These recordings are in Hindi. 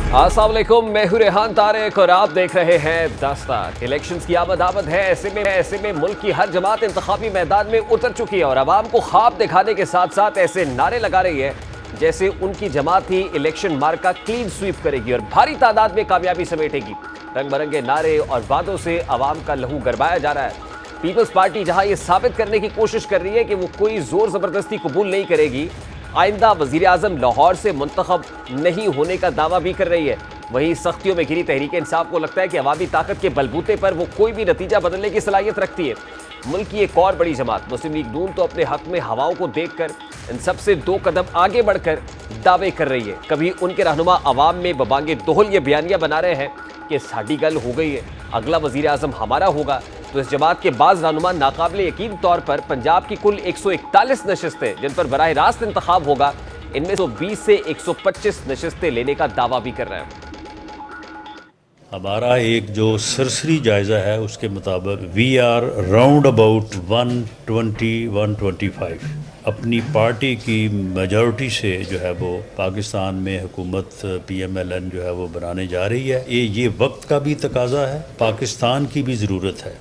अस्सलाम वालेकुम, मैं हूं रेहान तारिक और आप देख रहे हैं दस्तक। इलेक्शंस की आमद है। ऐसे में मुल्क की हर जमात इंतखाबी मैदान में उतर चुकी है और आवाम को ख्वाब दिखाने के साथ साथ ऐसे नारे लगा रही है जैसे उनकी जमात ही इलेक्शन मार्का क्लीन स्वीप करेगी और भारी तादाद में कामयाबी समेटेगी। रंग बिरंगे नारे और वादों से आवाम का लहू गरमाया जा रहा है। पीपल्स पार्टी जहां ये साबित करने की कोशिश कर रही है कि वो कोई जोर जबरदस्ती कबूल नहीं करेगी, आइंदा वजीर आजम लाहौर से मुंतखब नहीं होने का दावा भी कर रही है, वहीं सख्तियों में घिरी तहरीक इंसाफ को लगता है कि अवामी ताकत के बलबूते पर वो कोई भी नतीजा बदलने की सलाहियत रखती है। मुल्क की एक और बड़ी जमात मुस्लिम लीग नून तो अपने हक में हवाओं को देखकर इन सबसे 2 कदम आगे बढ़कर दावे कर रही है। कभी उनके रहनुमा अवाम में बबांगे दोहल ये बयानियां बना रहे हैं कि साड़ी गल हो गई है, अगला वजीर आजम हमारा होगा, तो इस जमात के बाज़ रहनुमा नाकाबिल यकीन तौर पर पंजाब की कुल 141 नशिस्तें जिन पर बराह रास्त इंतखाब होगा, इनमें 120 से 125 नशिस्तें लेने का दावा भी कर रहे हैं। हमारा एक जो सरसरी जायज़ा है उसके मुताबिक वी आर राउंड अबाउट 120-125 अपनी पार्टी की मेजॉरिटी से जो है वो पाकिस्तान में हुकूमत PMLN जो है वो बनाने जा रही है। ये वक्त का भी तकाजा है, पाकिस्तान की भी ज़रूरत है।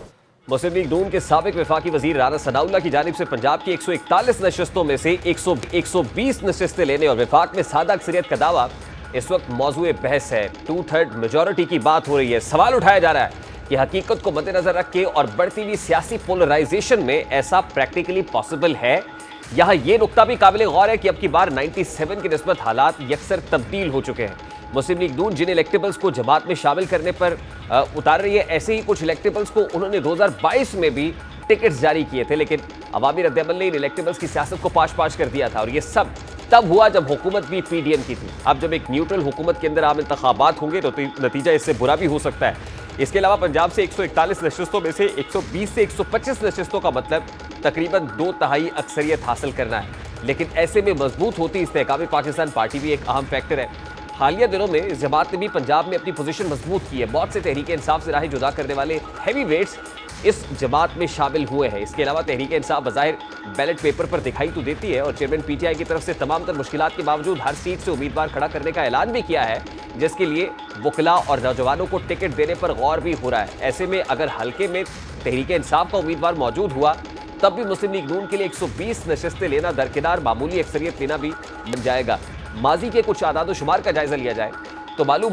मुस्लिम लीग नून के साबिक वफाकी वजीर राना सनाउल्लाह की जानिब से पंजाब की 141 नशिस्तों में से 120 नशिस्तें लेने और वफाक में सादा अक्सरियत का दावा इस वक्त मौजूए बहस है। 2/3 मेजॉरिटी की बात हो रही है। सवाल उठाया जा रहा है कि हकीकत को मद्देनजर रख के और बढ़ती हुई सियासी पोलराइजेशन में ऐसा प्रैक्टिकली पॉसिबल है। यहाँ ये नुकता भी काबिल गौर है कि अब की बार 97 की निस्बत हालात यकसर तब्दील हो चुके हैं। मुस्लिम लीग नून जिन इलेक्टेबल्स को जमात में शामिल करने पर उतार रही है, ऐसे ही कुछ इलेक्टेबल्स को उन्होंने 2022 में भी टिकट्स जारी किए थे, लेकिन अवामी रद्द-ए-अमल ने इन इलेक्टेबल्स की सियासत को पाश कर दिया था और ये सब तब हुआ जब हुकूमत भी PDM की थी। अब जब एक न्यूट्रल हुकूमत के अंदर आम इंतखाबात होंगे तो नतीजा इससे बुरा भी हो सकता है। इसके अलावा पंजाब से 141 नशिस्तों में से 120 से 125 नशिस्तों का मतलब तकरीबन 2/3 अक्सरियत हासिल करना है, लेकिन ऐसे में मजबूत होती इस्तेहकाम पाकिस्तान पार्टी भी एक अहम फैक्टर है। हालिया दिनों में इस जमात ने भी पंजाब में अपनी पोजीशन मजबूत की है। बहुत से तहरीक इंसाफ से राहें जुदा करने वाले हैवी वेट्स इस जमात में शामिल हुए हैं। इसके अलावा तहरीक इंसाफ बज़ाहिर बैलेट पेपर पर दिखाई तो देती है और चेयरमैन PTI की तरफ से तमाम तर मुश्किलात के बावजूद हर सीट से उम्मीदवार खड़ा करने का ऐलान भी किया है, जिसके लिए वकला और नौजवानों को टिकट देने पर गौर भी हो रहा है। ऐसे में अगर हल्के में तहरीक इंसाफ का उम्मीदवार मौजूद हुआ तब भी मुस्लिम लीग नून के लिए 120 नशिस्तें लेना दरकिनार मामूली अक्सरियत लेना भी बन जाएगा। माजी के कुछ आदाद शुमार का जायजा लिया जाए तो मालूम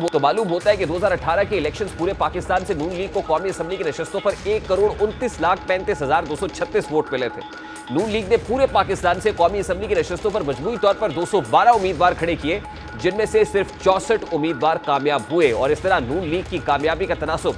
होता है कि 2018 के इलेक्शंस पूरे पाकिस्तान से नून लीग को कौमी असम्बली की नशिस्तों पर 1,29,35,236 वोट मिले थे। नून लीग ने पूरे पाकिस्तान से कौमी असम्बली की नशिस्तों पर मजमूई तौर पर 212 उम्मीदवार खड़े किए, जिनमें से सिर्फ 64 उम्मीदवार कामयाब हुए और इस तरह नून लीग की कामयाबी का तनासुब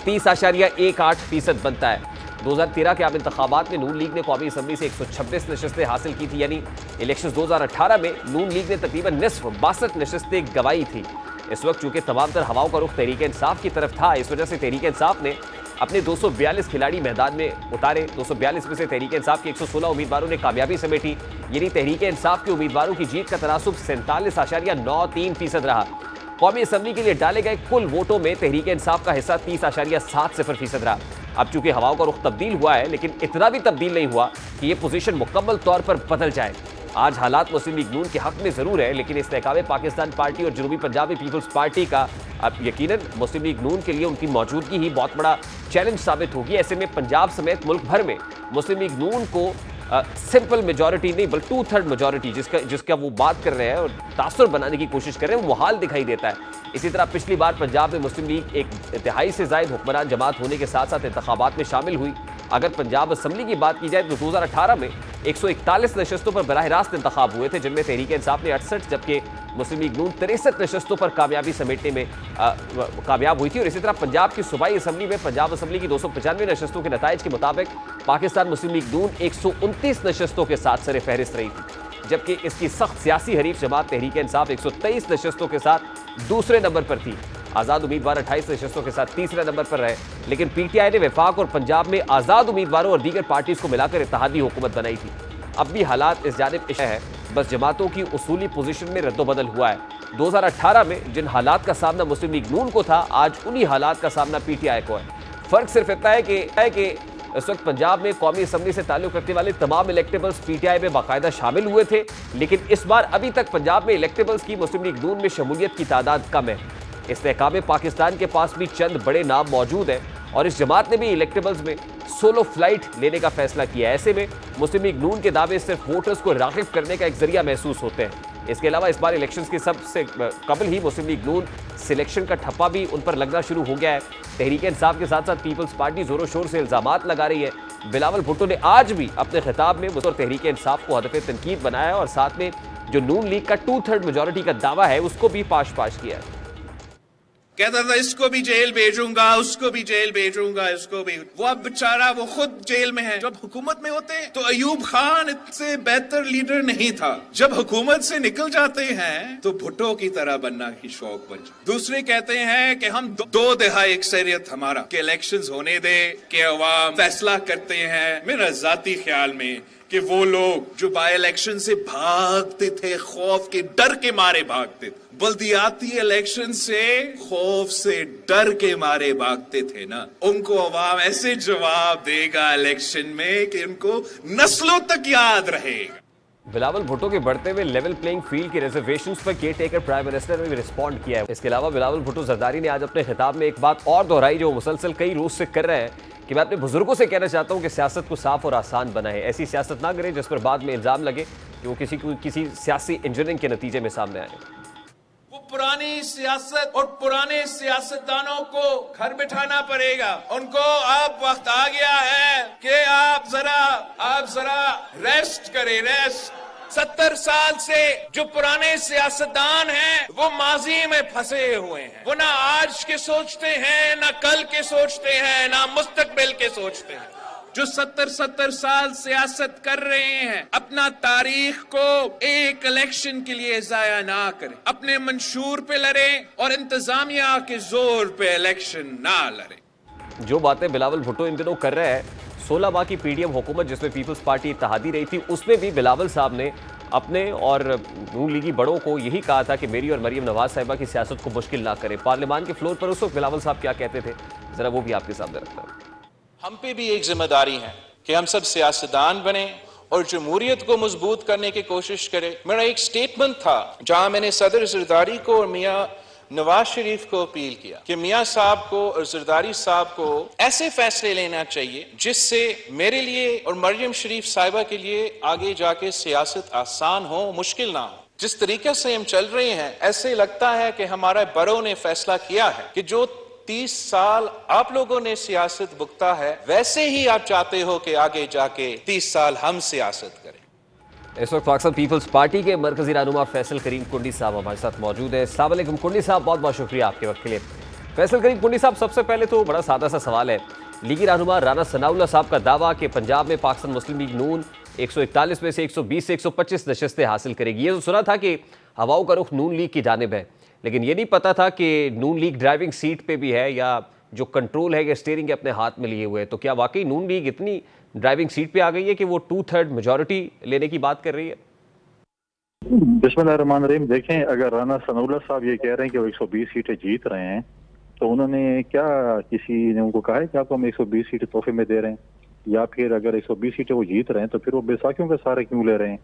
30.18% बनता है। 2013 के आम इंतखाबात में नून लीग ने कौमी असम्बली से 126 नशिस्तें हासिल की थी, यानी इलेक्शन 2018 में नून लीग ने तकरीबन निस्फ 62 नशिस्तें गंवाई थी। इस वक्त चूंकि तमाम तर हवाओं का रुख तहरीक इंसाफ की तरफ था, इस वजह से तहरीक इंसाफ ने अपने 242 खिलाड़ी मैदान में उतारे। 242 में से तहरीक इंसाफ के 116 उम्मीदवारों ने कामयाबी समेटी, यानी तहरीक इंसाफ के उम्मीदवारों की जीत का तनासुब 47.93% रहा। कौमी असम्बली के लिए डाले गए कुल वोटों में तहरीक इंसाफ का हिस्सा 30.70% रहा। अब चूंकि हवाओं का रुख तब्दील हुआ है, लेकिन इतना भी तब्दील नहीं हुआ कि ये पोजीशन मुकम्मल तौर पर बदल जाए। आज हालात मुस्लिम लीग नून के हक में जरूर है, लेकिन इस्तेहकाम पाकिस्तान पार्टी और जनूबी पंजाबी पीपल्स पार्टी का अब यकीनन मुस्लिम लीग नून के लिए उनकी मौजूदगी ही बहुत बड़ा चैलेंज साबित होगी। ऐसे में पंजाब समेत मुल्क भर में मुस्लिम लीग नून को सिंपल मेजॉरिटी नहीं बल्कि 2/3 मेजॉरिटी जिसका वो बात कर रहे हैं और तासुर बनाने की कोशिश कर रहे हैं, वो मुहाल दिखाई देता है। इसी तरह पिछली बार पंजाब में मुस्लिम लीग एक तिहाई से ज़ायद हुक्मरान जमात होने के साथ साथ इंतखाबात में शामिल हुई। अगर पंजाब असम्बली की बात की जाए तो 2018 में 141 नशिस्तों पर बराह रास्त इंतखाब हुए थे, जिनमें तहरीक इंसाफ ने 68 जबकि मुस्लिम लीग नून 63 नशिस्तों पर कामयाबी समेटने में कामयाब हुई थी। और इसी तरह पंजाब की सूबाई असम्बली में पंजाब असम्बली की 295 नशिस्तों के नताइज के मुताबिक पाकिस्तान मुस्लिम लीग नून 129 नशिस्तों के साथ सरे फहरिस्त रही थी, जबकि इसकी सख्त सियासी हरीफ जमात तहरीक इंसाफ 123 नशिस्तों के साथ दूसरे नंबर पर थी। आज़ाद उम्मीदवार 28 नशिस्तों के साथ तीसरे नंबर पर रहे, लेकिन PTI ने वफाक और पंजाब में आज़ाद उम्मीदवारों और दीगर पार्टीज को मिलाकर इत्तेहादी हुकूमत बनाई थी। अब भी हालात इस जानिब है, बस जमातों की उसूली पोजीशन में रद्दोबदल हुआ है। 2018 में जिन हालात का सामना मुस्लिम लीग नून को था, आज उन्हीं हालात का सामना PTI को है। फ़र्क सिर्फ इतना है कि इस वक्त पंजाब में कौमी असम्बली से ताल्लुक़ रखने वाले तमाम इलेक्टेबल्स PTI में बाकायदा शामिल हुए थे, लेकिन इस बार अभी तक पंजाब में इलेक्टेबल्स की मुस्लिम लीग नून में शमूलियत की तादाद कम है। इस्तेहकाम पाकिस्तान के पास भी चंद बड़े नाम मौजूद हैं और इस जमात ने भी इलेक्टेबल्स में सोलो फ्लाइट लेने का फैसला किया है। ऐसे में मुस्लिम लीग नून के दावे सिर्फ वोटर्स को राग़िब करने का एक जरिया महसूस होते हैं। इसके अलावा इस बार इलेक्शंस के सबसे कबल ही मुस्लिम लीग नून सिलेक्शन का ठप्पा भी उन पर लगना शुरू हो गया है। तहरीक इंसाफ के साथ साथ पीपल्स पार्टी जोरों शोर से इल्जामात लगा रही है। बिलावल भुट्टो ने आज भी अपने खिताब में मुस्लिम तहरीक इंसाफ को हदफ तनकीद बनाया है और साथ में जो नून लीग का 2/3 मेजॉरिटी का दावा है उसको भी पाश किया है। कहता था इसको भी जेल भेजूंगा, उसको भी जेल भेजूंगा, इसको भी। वो अब बेचारा वो खुद जेल में है। जब हुकूमत में होते हैं तो अयूब खान इससे बेहतर लीडर नहीं था। जब हुकूमत से निकल जाते हैं तो भुट्टो की तरह बनना की शौक बन जाए। दूसरे कहते हैं कि हम दो दहाई अक्सरियत हमारा कि इलेक्शंस होने दे कि अवाम फैसला करते हैं। मेरा जाती ख्याल में कि वो लोग जो बाय इलेक्शन से भागते थे, खौफ के डर के मारे भागते थे, बल्दियाती इलेक्शन से खौफ से डर के मारे भागते थे ना, उनको अवाम ऐसे जवाब देगा इलेक्शन में कि उनको नस्लों तक याद रहेगा। बिलावल भुट्टो के बढ़ते हुए लेवल प्लेइंग फील्ड की रिजर्वेशंस पर केयर टेकर प्राइम मिनिस्टर ने भी रिस्पॉन्ड किया है। इसके अलावा बिलावल भुट्टो जरदारी ने आज अपने खिताब में एक बात और दोहराई जो मुसलसल कई रोज से कर रहे हैं कि मैं अपने बुजुर्गों से कहना चाहता हूं कि सियासत को साफ और आसान बनाएं। ऐसी सियासत ना करें जिस पर बाद में इल्जाम लगे कि वो किसी सियासी इंजीनियरिंग के नतीजे में सामने आए। वो पुरानी सियासत और पुराने सियासतदानों को घर बिठाना पड़ेगा। उनको अब वक्त आ गया है कि आप जरा रेस्ट करें, रेस्ट। 70 साल से जो पुराने सियासतदान हैं वो माजी में फंसे हुए हैं। वो ना आज के सोचते हैं, ना कल के सोचते हैं, ना मुस्तकबिल के सोचते हैं। जो 70 साल सियासत कर रहे हैं, अपना तारीख को एक इलेक्शन के लिए जाया ना करें। अपने मंशूर पे लड़ें और इंतजामिया के जोर पे इलेक्शन ना लड़ें। जो बातें बिलावल भुट्टो इन दिनों कर रहे हैं, 16 माह की पीडीएम हुकूमत जिसमें पीपल्स पार्टी इत्तेहादी रही थी, उसमें भी बिलावल साहब ने अपने और नून लीगी बड़ों को यही कहा था कि मेरी और मरीम नवाज साहिबा की सियासत को मुश्किल ना करें। पार्लियामान के फ्लोर पर उस वक्त बिलावल साहब क्या कहते थे, जरा वो भी आपके सामने रखता हूं। हम पे भी एक जिम्मेदारी है कि हम सब सियासतदान बने और जमहूरियत को मजबूत करने की कोशिश करें। मेरा एक स्टेटमेंट था जहां मैंने सदर जरदारी को और मियां नवाज शरीफ को अपील किया कि मियां साहब को और जरदारी साहब को ऐसे फैसले लेना चाहिए जिससे मेरे लिए और मरियम शरीफ साहिबा के लिए आगे जाके सियासत आसान हो, मुश्किल ना हो। जिस तरीके से हम चल रहे हैं, ऐसे लगता है कि हमारे बड़ों ने फैसला किया है कि जो 30 साल आप लोगों ने सियासत भुगता है, वैसे ही आप चाहते हो कि आगे जाके 30 साल हम सियासत करें। इस वक्त पाकिस्तान पीपल्स पार्टी के मरकजी रहनुमा फैसल करीम कुंडी साहब हमारे साथ मौजूद है। अस्सलाम वालेकुम कुंडी साहब, बहुत बहुत शुक्रिया आपके वक्त के लिए। फैसल करीम कुंडी साहब, सबसे पहले तो बड़ा सादा सा सवाल है। लीगी रहनुमा राना सनाउल्लाह साहब का दावा कि पंजाब में पाकिस्तान मुस्लिम लीग नून 141 में से 120 से 125 नशस्तें हासिल करेगी। ये तो सुना था कि हवाओं का रुख नून लीग की जानिब है, लेकिन ये नहीं पता था कि नून लीग ड्राइविंग सीट पे भी है या जो कंट्रोल है या स्टीयरिंग अपने हाथ में लिए हुए है। तो क्या वाकई नून लीग इतनी ड्राइविंग सीट पे आ गई है कि वो 2/3 मेजॉरिटी लेने की बात कर रही है? बिस्मिल्लाहिर्रहमानिर्रहीम। देखें, अगर राना सनाउल्लाह साहब ये कह रहे हैं कि वो 120 सीटें जीत रहे हैं, तो उन्होंने क्या किसी ने उनको कहा है कि आपको हम 120 सीटें तोहफे में दे रहे हैं? या फिर अगर 120 सीटें वो जीत रहे हैं तो फिर वो बैसाखियों के सहारे क्यों ले रहे हैं?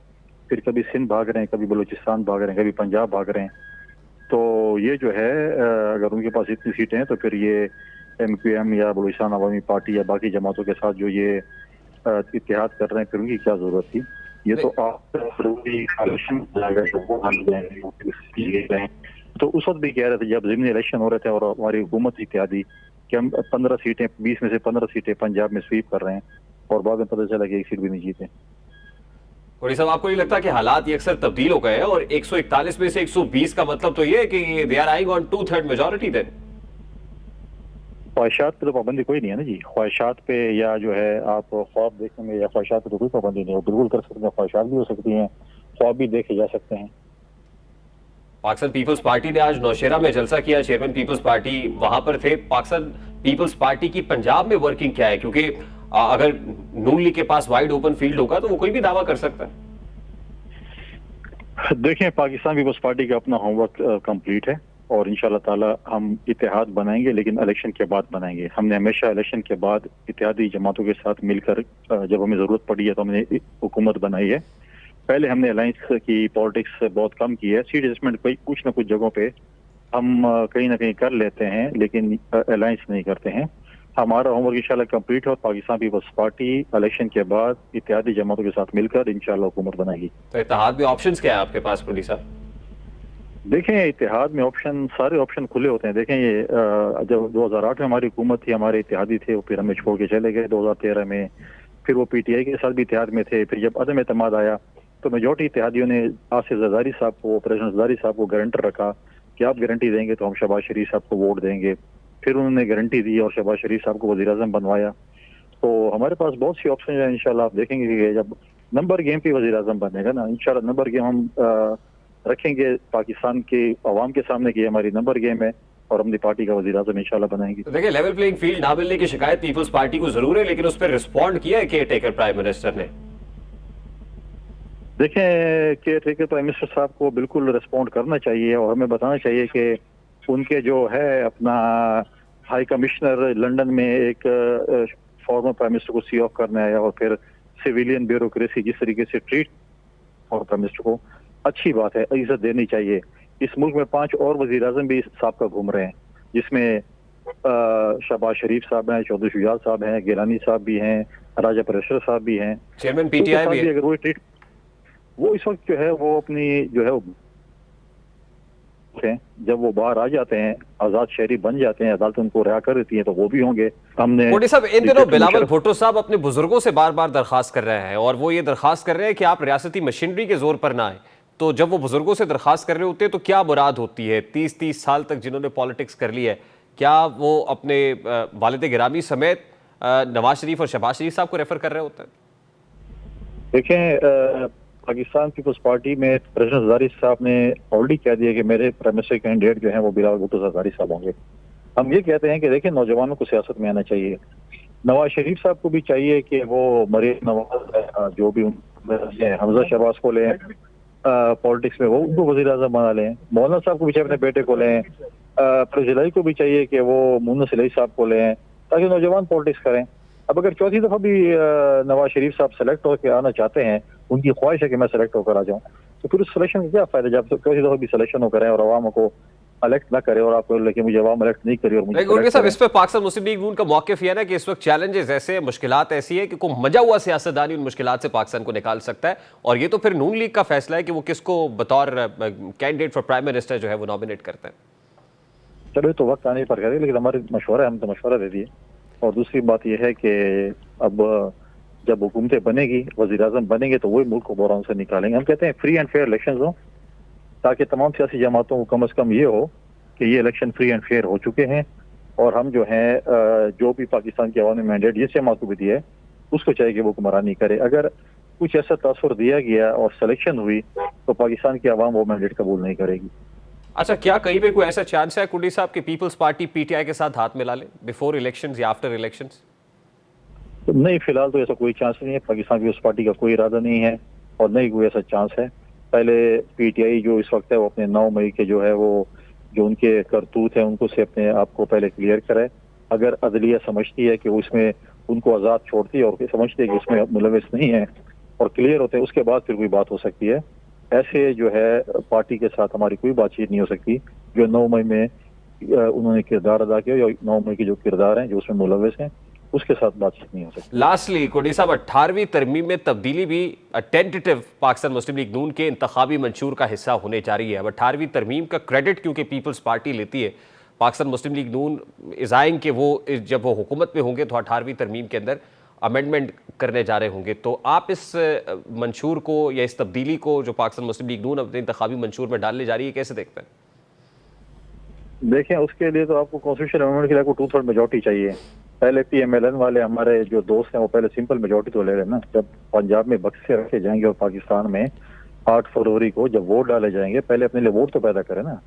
फिर कभी सिंध भाग रहे हैं, कभी बलूचिस्तान भाग रहे हैं, कभी पंजाब भाग रहे हैं। तो ये जो है, अगर उनके पास इतनी सीटें हैं तो फिर ये MQM या बलूचिस्तान अवामी पार्टी या बाकी जमातों के साथ जो ये इत्तेहाद कर रहे हैं, फिर उनकी क्या जरूरत थी? ये तो आप तो उस वक्त भी कह रहे थे जब ज़मीनी इलेक्शन हो रहे थे और हमारी हुकूमत इत्तेहादी कि हम 15 सीटें 20 में से 15 सीटें पंजाब में स्वीप कर रहे हैं और बाद में पता चला कि एक सीट भी नहीं जीते। कोड़ी साहब, आपको नहीं लगता कि हालात ये अक्सर तब्दील हो गए हैं और 141 में से 120 का मतलब तो ये है कि they are eyeing on 2/3 majority then? ख्वाहिशात पे तो पाबंदी कोई नहीं है ना जी। ख्वाहिशात पे या जो है आप ख्वाब देखने में या ख्वाहिशात पे तो कोई पाबंदी नहीं है, बिल्कुल कर सकते हैं। ख्वाहिशात भी हो सकती हैं, ख्वाब भी देखे जा सकते हैं। पाकिस्तान पीपल्स पार्टी ने आज नौशेरा में जलसा किया, चेयरमैन पीपल्स पार्टी वहां पर थे। पाकिस्तान पीपल्स पार्टी की पंजाब में वर्किंग क्या है? क्योंकि अगर नून लीग के पास वाइड ओपन फील्ड होगा तो वो कोई भी दावा कर सकता है। देखें, पाकिस्तान पीपल्स पार्टी का अपना होमवर्क कंप्लीट है और इंशाल्लाह ताला हम इत्तेहाद बनाएंगे, लेकिन इलेक्शन के बाद बनाएंगे। हमने हमेशा इलेक्शन के बाद इत्तेहादी जमातों के साथ मिलकर जब हमें जरूरत पड़ी है तो हमने हुकूमत बनाई है। पहले हमने अलायंस की पॉलिटिक्स बहुत कम की है। सीट एडजस्टमेंट कुछ न कुछ जगहों पे हम कहीं ना कहीं कर लेते हैं, लेकिन अलायंस नहीं करते हैं। हमारा होमवर्क इंशाल्लाह कंप्लीट है और पाकिस्तान पीपल्स पार्टी इलेक्शन के बाद इत्तेहादी जमातों के साथ मिलकर इंशाल्लाह हुकूमत बनाएगी। तो इत्तेहाद में ऑप्शंस क्या है आपके पास कुली साहब? देखें, इत्तेहाद में ऑप्शन, सारे ऑप्शन खुले होते हैं। देखें, ये जब 2008 में हमारी हुकूमत थी, हमारे इत्तेहादी थे, वो फिर हमें छोड़ के चले गए 2013 में। फिर वो पीटीआई के साथ भी इत्तेहाद में थे। फिर जब अदम एतमाद आया तो मेजॉरिटी इत्तेहादियों ने आसिफ जरदारी साहब को, प्रेसिडेंट जरदारी साहब को गारंटर रखा कि आप गारंटी देंगे तो हम शहबाज शरीफ साहब को वोट देंगे। फिर उन्होंने गारंटी दी और शहबाज शरीफ साहब को वज़ीर-ए-आज़म बनवाया। तो हमारे पास बहुत सी ऑप्शन है। इंशाल्लाह आप देखेंगे कि जब नंबर गेम पे वज़ीर-ए-आज़म बनेगा ना, इंशाल्लाह नंबर गेम हम रखेंगे पाकिस्तान के अवाम के सामने कि हमारी नंबर गेम है और अपनी पार्टी का वज़ीर-ए-आज़म इंशाल्लाह बनाएंगे। तो देखिए, लेवल प्लेइंग फील्ड ना मिलने की शिकायत पीपल्स पार्टी को जरूर है, लेकिन उस पर रिस्पॉन्ड किया है केयर टेकर प्राइम मिनिस्टर ने? देखें, केयर टेकर प्राइम मिनिस्टर साहब को बिल्कुल रिस्पॉन्ड करना चाहिए और हमें बताना चाहिए कि उनके जो है अपना हाई कमिश्नर लंदन में एक फॉर्मर प्राइम मिनिस्टर को सी ऑफ करने आया और फिर सिविलियन ब्यूरोक्रेसी जिस तरीके से ट्रीट फॉर्मर प्राइम मिनिस्टर को, अच्छी बात है, इज्जत देनी चाहिए। इस मुल्क में 5 और वज़ीर-ए-आज़म भी साहब का घूम रहे हैं, जिसमें शहबाज शरीफ साहब हैं, चौधरी शुजात साहब हैं, गिलानी साहब भी हैं, राजा परेशर साहब भी हैं। चेयरमैन तो पीटीआई साथ भी है। अगर वो ट्रीट, वो इस वक्त जो है वो अपनी जो है जब वो बाहर आ जाते हैं, आजाद शहरी बन जाते हैं, अदालत उनको रिहा कर देती है, तो वो भी होंगे। हमने कोटी साहब, इन दिनों बिलावल भुट्टो साहब अपने बुजुर्गों से बार बार दरखास्त कर रहे हैं और वो ये दरखास्त कर रहे हैं कि आप रियासती मशीनरी के जोर पर ना आए। तो जब वो बुजुर्गों से दरखास्त कर रहे होते हैं तो क्या मुराद होती है? 30-30 साल तक जिन्होंने पॉलिटिक्स कर ली है, क्या वो अपने वालिद गिरामी समेत नवाज शरीफ और शहबाज शरीफ साहब को रेफर कर रहे होते हैं? देखें, पाकिस्तान पीपल्स पार्टी में प्रेसिडेंट जरदारी साहब ने ऑलरेडी कह दिया कि मेरे प्राइम मिनिस्टर कैंडिडेट जो हैं वो बिलावल भुट्टो जरदारी साहब होंगे। हम ये कहते हैं कि देखिए, नौजवानों को सियासत में आना चाहिए। नवाज शरीफ साहब को भी चाहिए कि वो मरीम नवाज जो भी हमजा शहबाज को लें पॉलिटिक्स में, वो उनको वज़ीर-ए-आज़म बना लें। मौलाना साहब को भी चाहिए अपने बेटे को लें। प्रेसिडेंट को भी चाहिए कि वो मुन्नस इलाही साहब को लें, ताकि नौजवान पॉलिटिक्स करें। अब अगर चौथी दफा भी नवाज शरीफ साहब सेलेक्ट होकर आना चाहते हैं, उनकी ख्वाहिश है कि मैं सेलेक्ट होकर आ जाऊं, तो फिर उस सिलेक्शन का क्या फायदा जब चौथी दफा भी सिलेक्शन होकर आए और अवाम को इलेक्ट ना करे और आपको लेकिन मुझे अवाम इलेक्ट नहीं करी और मुझे साहब, इस पर पाकिस्तान मुस्लिम लीग नून का मौक़िफ़ ये है ना कि इस वक्त चैलेंजेस ऐसे, मुश्किलात ऐसी है कि कोई मजा हुआ सियासतदान उन मुश्किलात से पाकिस्तान को निकाल सकता है, और ये तो फिर नून लीग का फैसला है कि वो किसको बतौर कैंडिडेट फॉर प्राइम मिनिस्टर जो है वो नॉमिनेट करते हैं। चलो, तो वक्त आने पर करें, लेकिन हमारे मशवरा है, हम तो मशवरा दे दिए। और दूसरी बात यह है कि अब जब हुकूमतें बनेगी, वज़ीर-ए-आज़म बनेंगे, तो वही मुल्क को बहरान से निकालेंगे। हम कहते हैं फ्री एंड फेयर इलेक्शन हो, ताकि तमाम सियासी जमातों को कम अज़ कम ये हो कि ये इलेक्शन फ्री एंड फेयर हो चुके हैं और हम जो हैं जो भी पाकिस्तान के अवाम ने मैंडेट जिस जमात को भी दिया है उसको चाहिए कि वो हुक्मरानी करे। अगर कुछ ऐसा तासुर दिया गया और सिलेक्शन हुई तो पाकिस्तान की अवाम वो मैंडेट कबूल नहीं करेगी। अच्छा, क्या कहीं पे कोई ऐसा चांस है कुली साहब कि पीपल्स पार्टी पीटीआई के साथ हाथ मिला ले बिफोर इलेक्शंस या आफ्टर इलेक्शंस? तो नहीं, फिलहाल तो ऐसा कोई चांस नहीं है। पाकिस्तान पीपल्स पार्टी का कोई इरादा नहीं है और नहीं कोई ऐसा चांस है। पहले पीटीआई जो इस वक्त है वो अपने 9 मई के जो है वो जो उनके करतूत है उनको से अपने आप को पहले क्लियर करे। अगर अदलिया समझती है कि उसमें उनको आज़ाद छोड़ती है और समझती है कि उसमें मुलविस नहीं है और क्लियर होते हैं, उसके बाद फिर कोई बात हो सकती है। ऐसे जो है पार्टी के साथ हमारी कोई बातचीत नहीं हो सकती। जो 9 मई में उन्होंने किरदार अदा किया या 9 मई के जो किरदार हैं जो उसमें मुलविस हैं, उसके साथ बातचीत नहीं हो सकती। लास्टली कोटी साहब, 18वीं तरमीम में तब्दीली भी टेंटेटिव पाकिस्तान मुस्लिम लीग नून के इंतखाबी मंशूर का हिस्सा होने जा रही है। अब 18वीं तरमीम का क्रेडिट क्योंकि पीपल्स पार्टी लेती है, पाकिस्तान मुस्लिम लीग नून इज़ाइन के वो जब वो हुकूमत में होंगे तो 18वीं तरमीम के अंदर अमेंडमेंट करने जा रहे होंगे, तो आप इस मंशूर को या इस तब्दीली को जो पाकिस्तान मुस्लिम लीग नून अपने इंतखाबी मंशूर में डालने जा रही है, कैसे देखते हैं? देखें, उसके लिए तो आपको कॉन्स्टिट्यूशन अमेंडमेंट के लिए आपको 2/3 मेजॉरिटी चाहिए। पहले PMLN वाले हमारे जो दोस्त हैं वो पहले सिंपल मेजॉरिटी तो ले रहे हैं ना। जब पंजाब में बक्से रखे जाएंगे और पाकिस्तान में 8 फरवरी को जब वोट डाले जाएंगे, पहले अपने लिए वोट तो पैदा करें ना।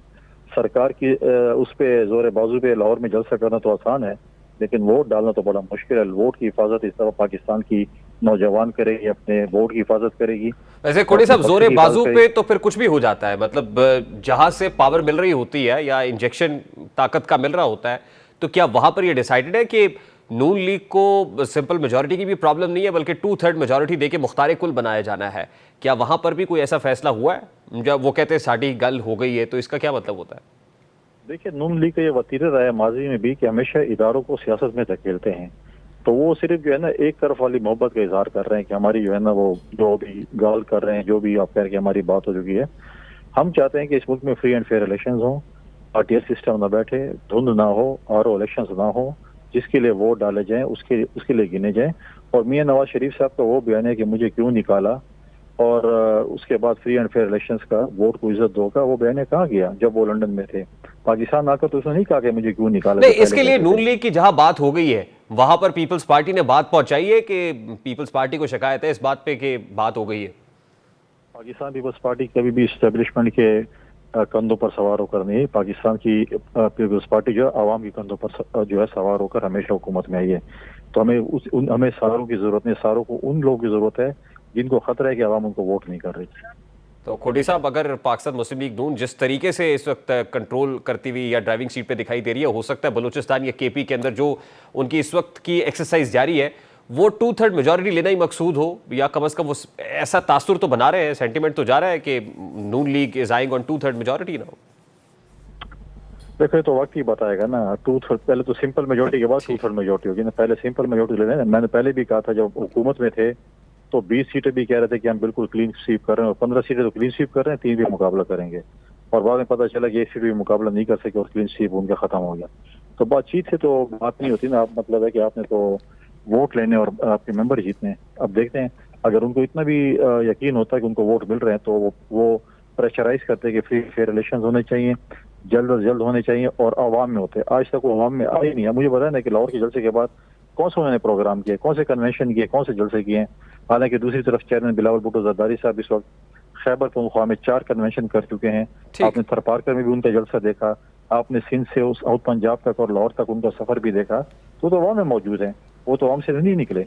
सरकार की उस पे जोर बाजू पे लाहौर में जलसा करना तो आसान है, लेकिन वोट डालना तो बड़ा मुश्किल है। वोट की हिफाजत इस तरह पाकिस्तान की नौजवान करेगी, अपने वोट की हिफाजत करेगी। वैसे कोटी साहब, जोरे बाजू पे तो फिर कुछ भी हो जाता है, मतलब जहां से पावर मिल रही होती है या इंजेक्शन ताकत का मिल रहा होता है, तो क्या वहां पर ये डिसाइडेड है कि नून लीग को सिंपल मेजॉरिटी की भी प्रॉब्लम नहीं है बल्कि 2/3 मेजॉरिटी देके मुख्तार कुल बनाया जाना है? क्या वहां पर भी कोई ऐसा फैसला हुआ है? जब वो कहते हैं साड़ी गल हो गई है, तो इसका क्या मतलब होता है? देखिए, नून लीग का ये वतीरा रहा है माजी में भी कि हमेशा इदारों को सियासत में धकेलते हैं। तो वो सिर्फ जो है ना एक तरफ वाली मोहब्बत का इजहार कर रहे हैं कि हमारी जो है ना वो जो भी गाल कर रहे हैं, जो भी आप कह के हमारी बात हो चुकी है। हम चाहते हैं कि इस मुल्क में फ्री एंड फेयर इलेक्शंस हों, पार्टियल सिस्टम ना बैठे, धुंध ना हो, और इलेक्शंस ना हो, जिसके लिए वोट डाले जाएं उसके लिए गिने जाएं। और मियां नवाज शरीफ साहब का वो बयान है कि मुझे क्यों निकाला, और उसके बाद फ्री एंड फेयर इलेक्शंस का वोट को इज्जत दो का वो बयान कहाँ गया जब वो लंदन में थे? पाकिस्तान आकर तो उसने नहीं कहा कि मुझे क्यों निकाला। नहीं, इसके लिए नून लीग की जहां बात हो गई है वहां पर पीपल्स पार्टी ने बात पहुंचाई है कि पीपल्स पार्टी को शिकायत है इस बात पे कि बात हो गई है। पाकिस्तान पीपल्स पार्टी कभी भी इस्टेब्लिशमेंट के कंधों पर सवार होकर नहीं, पाकिस्तान की पीपल्स पार्टी जो है आवाम के कंधों पर जो है सवार होकर हमेशा हुकूमत में आई है। तो हमें सारों की जरूरत नहीं, सारों को उन लोगों की जरूरत है जिनको खतरा है कि आवाम उनको वोट नहीं कर रही। तो खोटी साहब, अगर पाकिस्तान मुस्लिम लीग नून जिस तरीके से इस वक्त कंट्रोल करती हुई या ड्राइविंग सीट पे दिखाई दे रही है, हो सकता है बलूचिस्तान या केपी के अंदर जो उनकी इस वक्त की एक्सरसाइज जारी है वो 2/3 मेजॉरिटी लेना ही मकसूद हो, या कम अज कम वो ऐसा तासुर तो बना रहे हैं, सेंटिमेंट तो जा रहा है कि Noon league is eyeing on 2/3 majority ना हो। देखो, तो वक्त ही बताएगा ना। 2/3 पहले तो सिंपल मेजोरिटी के बाद 2/3 मेजोरिटी होगी ना। पहले सिंपल मेजोरिटी लेना। मैंने पहले भी कहा था जब हुकूमत में थे तो 20 सीटें भी कह रहे थे कि हम बिल्कुल क्लीन स्वीप कर रहे हैं, और 15 सीटें तो क्लीन स्वीप कर रहे हैं, 3 भी मुकाबला करेंगे। और बाद में पता चला कि 1 सीट भी मुकाबला नहीं कर सके और क्लीन स्वीप उनका खत्म हो गया। तो बातचीत से तो बात नहीं होती ना। आप मतलब है कि आपने तो वोट लेने और आपके मेंबर जीतने। अब देखते हैं, अगर उनको इतना भी यकीन होता है कि उनको वोट मिल रहे हैं तो वो प्रेशराइज करते हैं कि फ्री फेयर इलेक्शन होने चाहिए, जल्द अज जल्द होने चाहिए, और आवाम में होते। आज तक वो आवाम में आए ही नहीं है। मुझे पता है कि लाहौर के जलसे के बाद कौन से उन्होंने प्रोग्राम किए, कौन से कन्वेंशन किए, कौन से जलसे किए। हालांकि दूसरी तरफ चेयरमैन बिलावल भुट्टो जरदारी साहब इस वक्त खैबर पख्तूनख्वा में 4 कन्वेंशन कर चुके हैं। आपने थरपारकर में भी उनका जलसा देखा, आपने सिंध से उस साउथ पंजाब तक और लाहौर तक उनका सफर भी देखा। तो आवाम में मौजूद है, वो तो आवाम से नहीं निकले,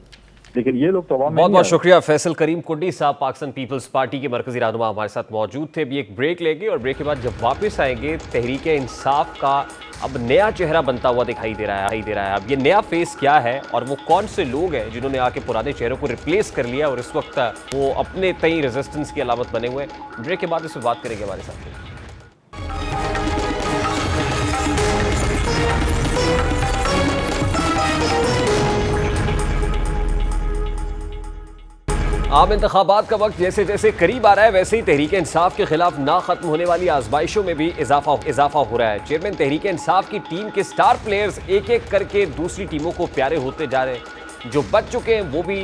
लेकिन ये लोग तो आवाम में। बहुत बहुत शुक्रिया फैसल करीम कुंडी साहब, पाकिस्तान पीपल्स पार्टी के मरकजी रहनुमा हमारे साथ मौजूद थे। अभी एक ब्रेक लेंगे और ब्रेक के बाद जब वापस आएंगे, तहरीक इंसाफ का अब नया चेहरा बनता हुआ दिखाई दे रहा है। अब ये नया फेस क्या है और वो कौन से लोग हैं जिन्होंने आके पुराने चेहरों को रिप्लेस कर लिया और इस वक्त वो अपने तय रेजिस्टेंस की अलामत बने हुए हैं। ब्रेक के बाद इस पर बात करेंगे हमारे साथ। आम इंतखाबात का वक्त जैसे जैसे करीब आ रहा है, वैसे ही तहरीक इंसाफ के खिलाफ ना खत्म होने वाली आजमाइशों में भी इजाफा हो रहा है। चेयरमैन तहरीक इंसाफ की टीम के स्टार प्लेयर्स एक एक करके दूसरी टीमों को प्यारे होते जा रहे हैं। जो बच चुके हैं वो भी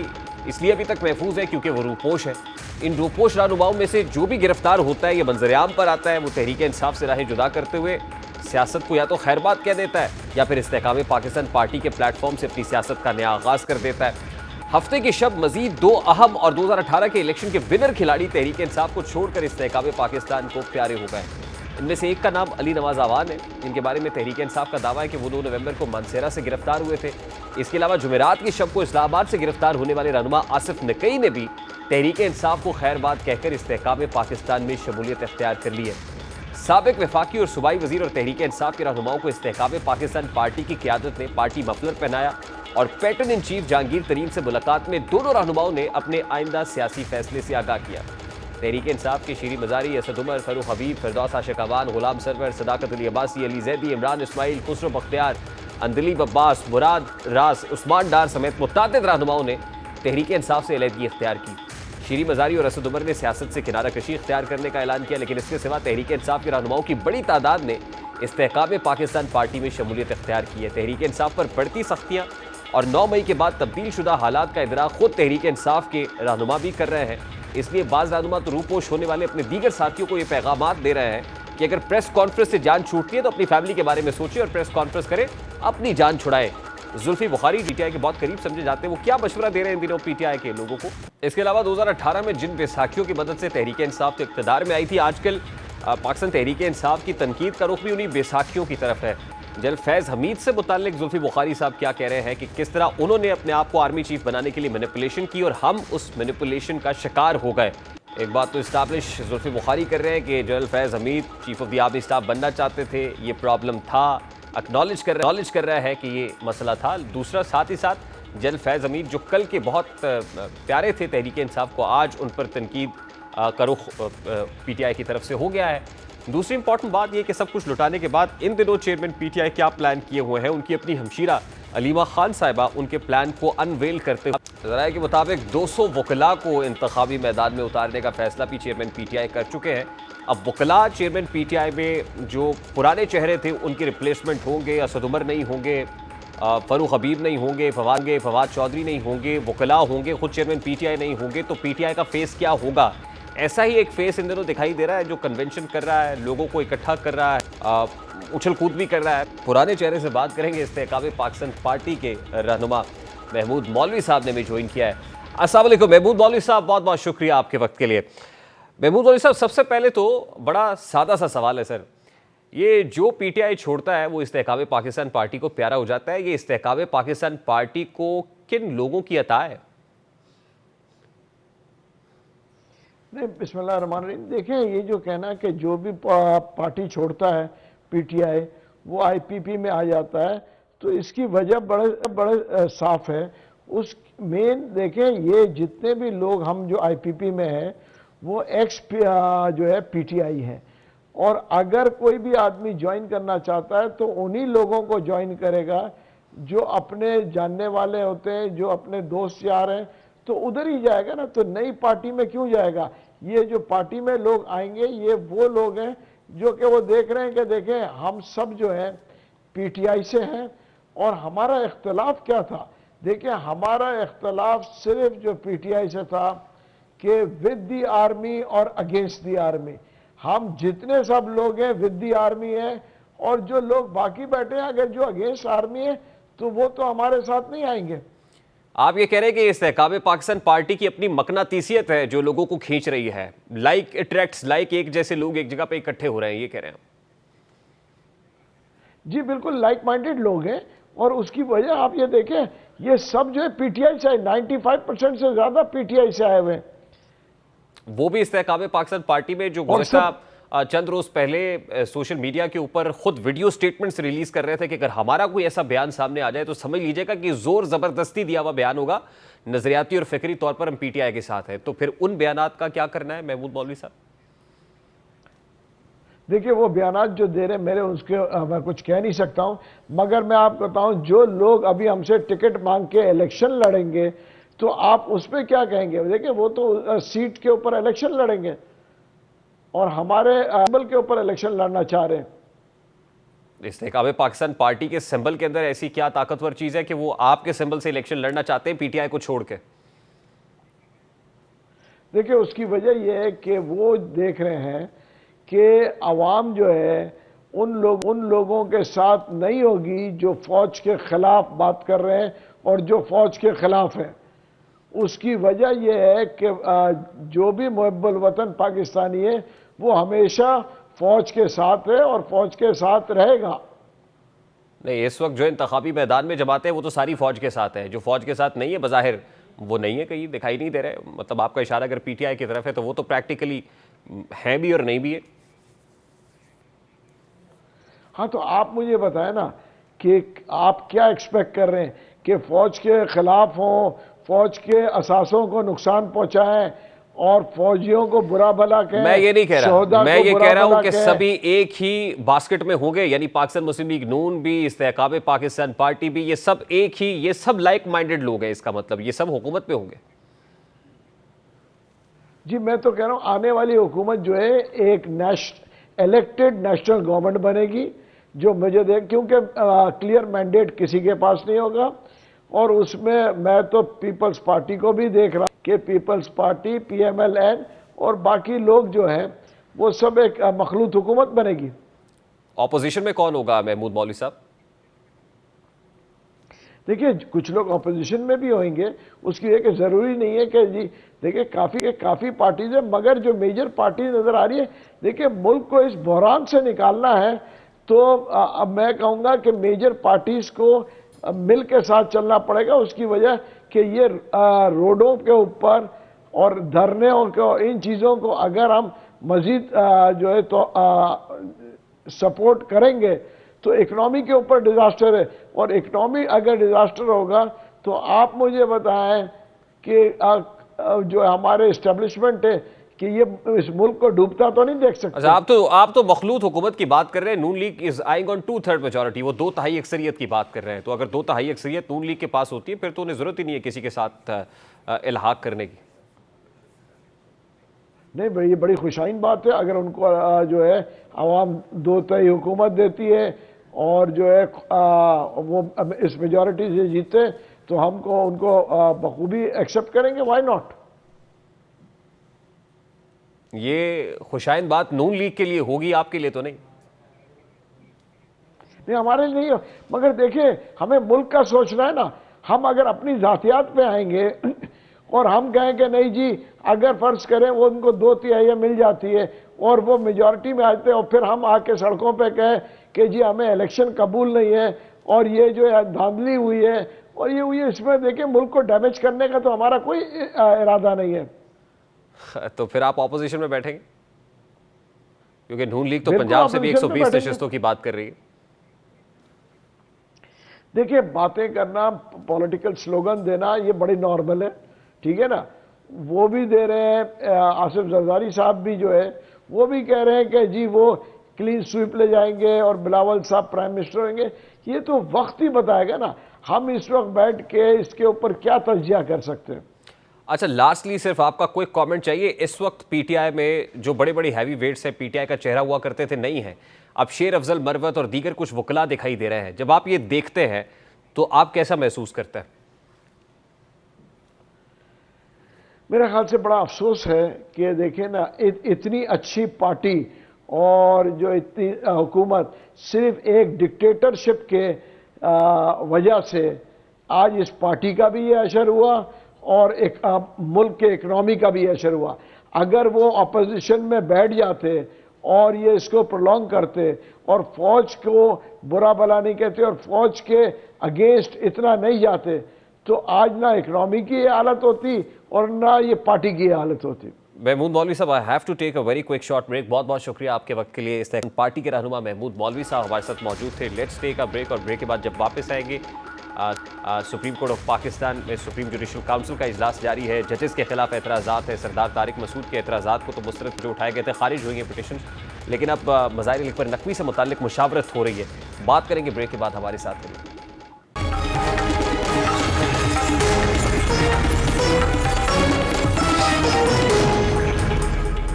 इसलिए अभी तक महफूज है क्योंकि वो रूपोश है। इन रूपोश रहनुमाओं में से जो भी गिरफ्तार होता है, ये मंजर-ए-आम पर आता है, वो तहरीक इंसाफ से राहें जुदा करते हुए सियासत को या तो खैर बात कह देता है या फिर इस्तेहकाम पाकिस्तान पार्टी के प्लेटफॉर्म से अपनी सियासत का नया आगाज कर देता है। हफ्ते की शब मजीद 2 अहम और 2018 के इलेक्शन के विनर खिलाड़ी तहरीक इंसाफ को छोड़कर इस्तेहकाम पाकिस्तान को प्यारे हो गए। इनमें से एक का नाम अली नवाज आवान है, जिनके बारे में तहरीक इंसाफ का दावा है कि वो 2 नवंबर को मानसेरा से गिरफ्तार हुए थे। इसके अलावा जुमेरात की शब को इस्लामाबाद से गिरफ्तार होने वाले रहनुमा आसिफ नकई ने भी तहरीक इंसाफ को खैर बात कहकर इस्तेहकाम पाकिस्तान में शमूलियत इख्तियार कर ली है। साबिक वफाकी और सूबाई वजीर और तहरीक इंसाफ के रहनुमाओं को इस्तेहकाम पाकिस्तान पार्टी की क़यादत ने पार्टी मफलर पहनाया और पैटर्न इन चीफ जहांगीर तरीन से मुलाकात में दोनों रहनुमाओं ने अपने आइंदा सियासी फैसले से आगाह किया। तहरीक इंसाफ के शीरी मजारी, असद उमर, फरूख हबीब, फिरदौस आशिक अवान, गुलाम सरवर, सदाकत अली अब्बासी, अली जैदी, इमरान इस्माइल, खुसरो बख्तियार, अंदलीब अब्बास, मुराद रास, उस्मान डार समेत मुतअद्दिद रहनुमाओं ने तहरीक इंसाफ से अलहदगी इख्तियार की। शीरी मजारी और असद उमर ने सियासत से किनारा कशी इख्तियार करने का ऐलान किया, लेकिन इसके सिवा तहरीक इंसाफ के रहनुमाओं की बड़ी तादाद ने इस्तेहकाम पाकिस्तान पार्टी में शमूलियत इख्तियार की है। तहरीक इंसाफ पर बढ़ती सख्तियाँ और 9 मई के बाद तब्दील शुदा हालात का इदराक खुद तहरीक इंसाफ के रहनुमा भी कर रहे हैं। इसलिए बाज़ रहनुमा तो रूपोश होने वाले अपने दीगर साथियों को ये पैगामात दे रहे हैं कि अगर प्रेस कॉन्फ्रेंस से जान छूटती है तो अपनी फैमिली के बारे में सोचें और प्रेस कॉन्फ्रेंस करें, अपनी जान छुड़ाएं। जुल्फी बुखारी पीटीआई के बहुत करीब समझे जाते हैं, वो क्या मशवरा दे रहे हैं इन दिनों पीटीआई के लोगों को। इसके अलावा 2018 में जिन बैसाखियों की मदद से तहरीक इंसाफ के इक़्तिदार में आई थी, आजकल पाकिस्तान तहरीक इंसाफ की तनकीद का रुख भी उन्हीं बैसाखियों की तरफ है। जनरल फैज़ हमीद से मुताल्लिक जुल्फी बुखारी साहब क्या कह रहे हैं कि किस तरह उन्होंने अपने आप को आर्मी चीफ बनाने के लिए मैनिपुलेशन की और हम उस मैनिपुलेशन का शिकार हो गए। एक बात तो इस्टाब्लिश जुल्फी बुखारी कर रहे हैं कि general Faiz Hamid chief of the army staff बनना चाहते थे, ये प्रॉब्लम था, एक्नॉलेज कर रहा है कि ये मसला था। दूसरा, साथ ही साथ जनरल फैज़ हमीद जो कल के बहुत प्यारे थे तहरीक इंसाफ को, आज उन पर तनकीद का रुख पीटीआई की तरफ से हो गया है। दूसरी इंपॉर्टेंट बात यह कि सब कुछ लुटाने के बाद इन दिनों चेयरमैन पीटीआई क्या प्लान किए हुए हैं, उनकी अपनी हमशीरा अलीमा खान साहिबा उनके प्लान को अनवेल करते हुए जराये के मुताबिक 200 वकला को इंतखाबी मैदान में उतारने का फैसला भी चेयरमैन पीटीआई कर चुके हैं। अब वकला चेयरमैन पीटीआई में जो पुराने चेहरे थे उनके रिप्लेसमेंट होंगे, असद उमर नहीं होंगे, फरूख हबीब नहीं होंगे, फवाद चौधरी नहीं होंगे, वकला होंगे, खुद चेयरमैन पीटीआई नहीं होंगे, तो पीटीआई का फेस क्या होगा? ऐसा ही एक फेस इन दिनों दिखाई दे रहा है जो कन्वेंशन कर रहा है, लोगों को इकट्ठा कर रहा है, उछल कूद भी कर रहा है। पुराने चेहरे से बात करेंगे, इस्तेकाब पाकिस्तान पार्टी के रहनुमा महमूद मौलवी साहब ने भी ज्वाइन किया है। अस्सलाम वालेकुम महमूद मौलवी साहब, बहुत बहुत शुक्रिया आपके वक्त के लिए। महमूद मौलवी साहब, सबसे पहले तो बड़ा सादा सा सवाल है सर, ये जो पीटीआई छोड़ता है वो इस्तेकाब पाकिस्तान पार्टी को प्यारा हो जाता है, ये इस्तेकाब पाकिस्तान पार्टी को किन लोगों की अता है? नहीं, बिस्मिल्लाहिर्रहमानिर्रहीम। देखें, ये जो कहना कि जो भी पार्टी छोड़ता है पीटीआई वो आईपीपी में आ जाता है, तो इसकी वजह बड़े साफ है। उस मेन देखें, ये जितने भी लोग हम जो आईपीपी में हैं वो एक्स जो है पीटीआई हैं, और अगर कोई भी आदमी ज्वाइन करना चाहता है तो उन्हीं लोगों को ज्वाइन करेगा जो अपने जानने वाले होते हैं, जो अपने दोस्त यार हैं, तो उधर ही जाएगा ना। तो नई पार्टी में क्यों जाएगा? ये जो पार्टी में लोग आएंगे ये वो लोग हैं जो कि वो देख रहे हैं कि देखें हम सब जो है पीटीआई से हैं, और हमारा इख्तलाफ क्या था? देखें, हमारा इख्तलाफ सिर्फ जो पीटीआई से था कि विद द आर्मी और अगेंस्ट द आर्मी। हम जितने सब लोग हैं विद द आर्मी हैं, और जो लोग बाकी बैठे हैं अगर जो अगेंस्ट आर्मी है तो वो तो हमारे साथ नहीं आएंगे। आप ये कह रहे हैं कि इस्तेकाब पाकिस्तान पार्टी की अपनी मकनातीसियत है जो लोगों को खींच रही है, लाइक अट्रैक्ट्स लाइक, एक जैसे लोग एक जगह पे इकट्ठे हो रहे हैं, ये कह रहे हैं? जी बिल्कुल, लाइक माइंडेड लोग हैं, और उसकी वजह आप ये देखें ये सब जो है पीटीआई से, 95% से ज्यादा पीटीआई से आए हुए हैं। वो भी इस्तेकाब पाकिस्तान पार्टी में जो गुज़श्ता चंद रोज पहले सोशल मीडिया के ऊपर खुद वीडियो स्टेटमेंट्स रिलीज कर रहे थे कि अगर हमारा कोई ऐसा बयान सामने आ जाए तो समझ लीजिएगा कि जोर जबरदस्ती दिया हुआ बयान होगा, नजरियाती और फिक्री तौर पर हम पीटीआई के साथ हैं। तो फिर उन बयानात का क्या करना है महमूद मौलवी साहब? देखिए, वो बयानात जो दे रहे मेरे उसके मैं कुछ कह नहीं सकता हूं, मगर मैं आपको बताऊं जो लोग अभी हमसे टिकट मांग के इलेक्शन लड़ेंगे तो आप उस पर क्या कहेंगे? देखिए, वो तो सीट के ऊपर इलेक्शन लड़ेंगे और हमारे सिंबल के ऊपर इलेक्शन लड़ना चाह रहे हैं। इस्तेकाब पाकिस्तान पार्टी के सिंबल के अंदर ऐसी क्या ताकतवर चीज है कि वो आपके सिंबल से इलेक्शन लड़ना चाहते हैं पीटीआई को छोड़ के? देखिए, उसकी वजह यह है कि वो देख रहे हैं कि अवाम जो है उन लोगों के साथ नहीं होगी जो फौज के खिलाफ बात कर रहे हैं और जो फौज के खिलाफ है। उसकी वजह यह है कि जो भी मुहब्बुल वतन पाकिस्तानी है वो हमेशा फौज के साथ है और फौज के साथ रहेगा। नहीं, इस वक्त जो इंतखाबी मैदान में जमाते हैं वो तो सारी फौज के साथ है, जो फौज के साथ नहीं है बज़ाहिर वो नहीं है, कहीं दिखाई नहीं दे रहे। मतलब आपका इशारा अगर पीटीआई की तरफ है तो वो तो प्रैक्टिकली है भी और नहीं भी है। हाँ, तो आप मुझे बताएं ना कि आप क्या एक्सपेक्ट कर रहे हैं कि फौज के खिलाफ हों, फौज के असासों को नुकसान पहुंचाएं और फौजियों को बुरा भला कहें? मैं ये नहीं कह रहा, मैं ये कह रहा हूं कि सभी एक ही बास्केट में होंगे, यानी पाकिस्तान मुस्लिम लीग नून भी, इस्तेकाब पाकिस्तान पार्टी भी, ये सब एक ही, ये सब लाइक माइंडेड लोग हैं। इसका मतलब ये सब हुकूमत पे होंगे? जी, मैं तो कह रहा हूं आने वाली हुकूमत जो है एक इलेक्टेड नेशनल गवर्नमेंट बनेगी जो मुझे देख, क्योंकि क्लियर मैंडेट किसी के पास नहीं होगा, और उसमें मैं तो पीपल्स पार्टी को भी देख रहा कि पीपल्स पार्टी, पीएमएलएन और बाकी लोग जो हैं वो सब एक मखलूत हुकूमत बनेगी। ऑपोजिशन में कौन होगा महमूद मौलवी साहब? देखिए, कुछ लोग ऑपोजिशन में भी होंगे, उसकी एक जरूरी नहीं है कि जी देखिए काफ़ी पार्टीज है, मगर जो मेजर पार्टी नज़र आ रही है, देखिए मुल्क को इस बहरान से निकालना है तो अब मैं कहूँगा कि मेजर पार्टीज को मिल के साथ चलना पड़ेगा। उसकी वजह कि ये रोडों के ऊपर और धरनेों को, इन चीज़ों को अगर हम मज़ीद जो है तो सपोर्ट करेंगे तो इकनॉमी के ऊपर डिज़ास्टर है, और इकनॉमी अगर डिज़ास्टर होगा तो आप मुझे बताएं कि जो हमारे इस्टेब्लिशमेंट है कि ये इस मुल्क को डूबता तो नहीं देख सकते। अच्छा, आप तो मखलूत हुकूमत की बात कर रहे हैं। Noon league is eyeing on 2/3 majority, वो 2/3 अक्सरियत की बात कर रहे हैं। तो अगर 2/3 अक्सरियत नून लीग के पास होती है फिर तो उन्हें जरूरत ही नहीं है किसी के साथ इल्हाक करने की। नहीं भाई, ये बड़ी खुशाइन बात है अगर उनको जो है आवाम 2/3 हुकूमत देती है और जो है वो इस मेजॉरिटी से जीते तो हमको उनको बखूबी एक्सेप्ट करेंगे, व्हाई नॉट। ये खुशाइन बात नून लीग के लिए होगी, आपके लिए तो नहीं। नहीं, हमारे लिए नहीं हो, मगर देखिए हमें मुल्क का सोचना है ना। हम अगर अपनी जातियात पे आएंगे और हम कहें कि नहीं जी, अगर फर्ज करें वो उनको 2/3 मिल जाती है और वो मेजॉरिटी में आते हैं और फिर हम आके सड़कों पे कहें कि जी हमें इलेक्शन कबूल नहीं है और ये जो है धांधली हुई है और ये हुई है, इसमें देखिए मुल्क को डैमेज करने का तो हमारा कोई इरादा नहीं है। तो फिर आप ऑपोजिशन में बैठेंगे, क्योंकि नून लीग तो बिल्कुल पंजाब से भी opposition में 120 बैठेंगे। नशस्तों की बात कर रही है। देखिए बातें करना, पॉलिटिकल स्लोगन देना ये बड़ी नॉर्मल है, ठीक है ना। वो भी दे रहे हैं, आसिफ जरदारी साहब भी जो है वो भी कह रहे हैं कि जी वो क्लीन स्वीप ले जाएंगे और बिलावल साहब प्राइम मिनिस्टर होंगे। ये तो वक्त ही बताएगा ना, हम इस वक्त बैठ के इसके ऊपर क्या तज्जिया कर सकते हैं। अच्छा, लास्टली सिर्फ आपका कोई कमेंट चाहिए। इस वक्त पीटीआई में जो बड़े बड़े हैवी वेट्स हैं, पीटीआई का चेहरा हुआ करते थे, नहीं है। अब शेर अफजल मरवत और दीगर कुछ वकला दिखाई दे रहे हैं। जब आप ये देखते हैं तो आप कैसा महसूस करते हैं? मेरे ख्याल से बड़ा अफसोस है कि देखें ना, इतनी अच्छी पार्टी और जो इतनी हुकूमत सिर्फ एक डिक्टेटरशिप के वजह से आज इस पार्टी का भी ये असर हुआ और एक मुल्क के इकनॉमी का भी असर हुआ। अगर वो अपोजिशन में बैठ जाते और ये इसको प्रोलॉन्ग करते और फौज को बुरा भला नहीं कहते और फौज के अगेंस्ट इतना नहीं जाते तो आज ना इकनॉमी की ये हालत होती और ना ये पार्टी की ये हालत होती। महमूद मौलवी साहब, I have to take a very quick short break. बहुत बहुत शुक्रिया आपके वक्त के लिए। इस तरह पार्टी के रहनुमा महमूद मौलवी साहब हमारे साथ मौजूद थे। लेट्स टेक अ ब्रेक और ब्रेक के बाद जब वापस आएंगे, सुप्रीम कोर्ट ऑफ पाकिस्तान में सुप्रीम जुडिशल काउंसिल का इजलास जारी है। जजेस के खिलाफ एतराज़ात है। सरदार तारिक मसूद के एतराज़ात को तो मुस्तरद जो उठाए गए थे खारिज हुई हैं पिटिशन, लेकिन अब मज़ाहिर अकबर नकवी से मुताल्लिक मुशावरत हो रही है। बात करेंगे ब्रेक के बाद, हमारे साथ रहिए।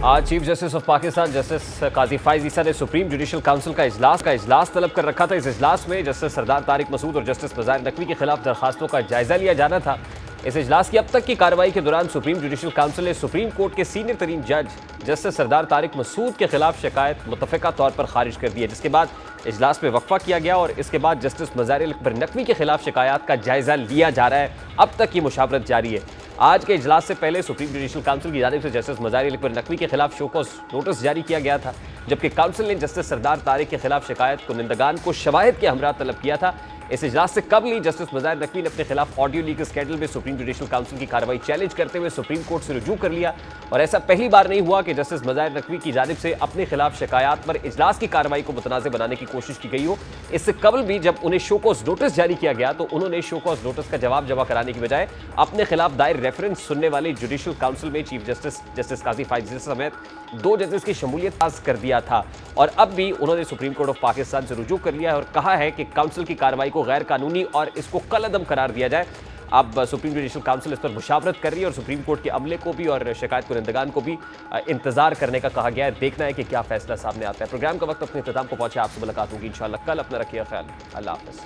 आज chief justice of Pakistan justice Qazi Faez Isa ने सुप्रीम जुडिशल काउंसिल का इजलास तलब कर रखा था। इस इजलास में जस्टिस सरदार तारिक मसूद और जस्टिस मज़ाहिर नकवी के खिलाफ दरखास्तों का जायजा लिया जाना था। इस इजलास की अब तक की कार्रवाई के दौरान सुप्रीम जुडिशल काउंसिल ने सुप्रीम कोर्ट के सीनियर तरीन जज जस्टिस सरदार तारिक मसूद के खिलाफ शिकायत मुतफ़िका तौर पर खारिज कर दी है, जिसके बाद इजलास में वक्फा किया गया और इसके बाद जस्टिस मज़ाहिर अकबर नकवी के खिलाफ शिकायत का जायजा लिया जा रहा है। अब तक की मुशावरत जारी है। आज के इजलास से पहले सुप्रीम जुडिशल काउंसिल की जानिब से जस्टिस मज़ाहिर अकबर नकवी के खिलाफ शोकॉज नोटिस जारी किया गया था, जबकि काउंसिल ने जस्टिस सरदार तारिक के खिलाफ शिकायत कुनिंदगान को शवाहिद के हमरा तलब किया था। इस इजलास से कबल ही जस्टिस मज़ाहिर नकवी ने अपने खिलाफ ऑडियो लीक स्कैंडल में सुप्रीम जुडिशल काउंसिल की कार्रवाई चैलेंज करते हुए सुप्रीम कोर्ट से रुजू कर लिया। और ऐसा पहली बार नहीं हुआ कि जस्टिस मज़ाहिर नकवी की जानिब से अपने खिलाफ शिकायत पर इजलास की कार्रवाई को मुतनाज़ बनाने की कोशिश की गई हो। इससे कबल भी जब उन्हें शोकॉज नोटिस जारी किया गया तो उन्होंने शोकॉज नोटिस का जवाब जमा कराने की बजाय अपने खिलाफ दायर रेफरेंस सुनने वाले जुडिशल काउंसिल में चीफ जस्टिस काजी फाइज समेत 2 जजेस की शमूलियत पास कर दिया था। और अब भी उन्होंने सुप्रीम कोर्ट ऑफ पाकिस्तान से रुजू कर लिया है और कहा है कि काउंसिल की कार्रवाई को गैर कानूनी और इसको कलअदम करार दिया जाए। अब सुप्रीम जुडिशल काउंसिल इस पर मुशावरत कर रही है और सुप्रीम कोर्ट के अमले को भी और शिकायत कुनिंदगान को भी इंतजार करने का कहा गया है। देखना है कि क्या फैसला सामने आता है। प्रोग्राम का वक्त अपने इख्तिताम को पहुंचे। आपसे मुलाकात होगी इंशाअल्लाह कल। अपना रखिए ख्याल। अल्लाह हाफ़िज़।